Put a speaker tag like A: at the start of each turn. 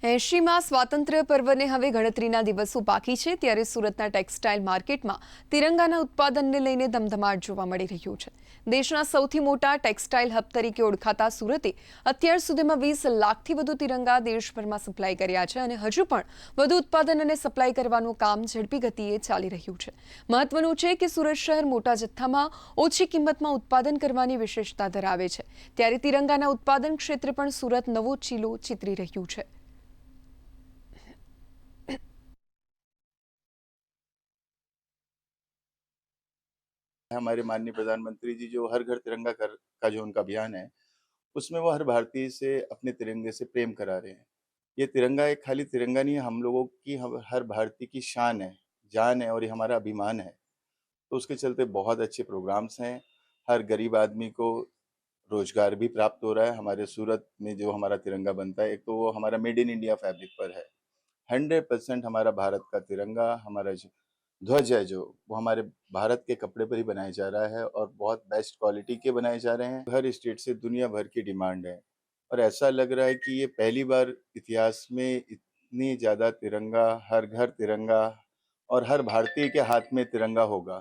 A: 80માં સ્વાતંત્ર્ય પર્વને હવે ગણતરીના દિવસો બાકી છે ત્યારે સુરતના ટેક્સટાઇલ માર્કેટમાં તિરંગાના ઉત્પાદનને લઈને ધમધમાટ જોવા મળી રહ્યું છે। દેશના સૌથી મોટા ટેક્સટાઇલ હબ તરીકે ઓળખાતા સુરતે અત્યાર સુધીમાં 20 લાખથી વધુ તિરંગા દેશભરમાં સપ્લાય કર્યા છે અને હજુ પણ વધુ ઉત્પાદન અને સપ્લાય કરવાનું કામ ઝડપી ગતિએ ચાલી રહ્યું છે। મહત્વનું છે કે સુરત શહેર મોટા જથ્થામાં ઓછી કિંમતમાં ઉત્પાદન કરવાની વિશેષતા ધરાવે છે ત્યારે તિરંગાના ઉત્પાદન ક્ષેત્રે પણ સુરત નવો ચીલો ચિતરી રહ્યું છે।
B: हमारे माननीय प्रधानमंत्री जी जो हर घर तिरंगा घर का जो उनका अभियान है, उसमें वो हर भारतीय से अपने तिरंगे से प्रेम करा रहे हैं। ये तिरंगा एक खाली तिरंगा नहीं है, हम लोगों की हर भारतीय की शान है, जान है और ये हमारा अभिमान है। तो उसके चलते बहुत अच्छे प्रोग्राम्स हैं। हर गरीब आदमी को रोजगार भी प्राप्त हो रहा है। हमारे सूरत में जो हमारा तिरंगा बनता है, एक तो वो हमारा मेड इन इंडिया फैब्रिक पर है। 100% हमारा भारत का तिरंगा, हमारा जो ध्वज है जो, वो हमारे भारत के कपड़े पर ही बनाया जा रहा है और बहुत बेस्ट क्वालिटी के बनाए जा रहे हैं। हर स्टेट से दुनिया भर की डिमांड है और ऐसा लग रहा है कि ये पहली बार इतिहास में इतनी ज़्यादा तिरंगा, हर घर तिरंगा और हर भारतीय के हाथ में तिरंगा होगा।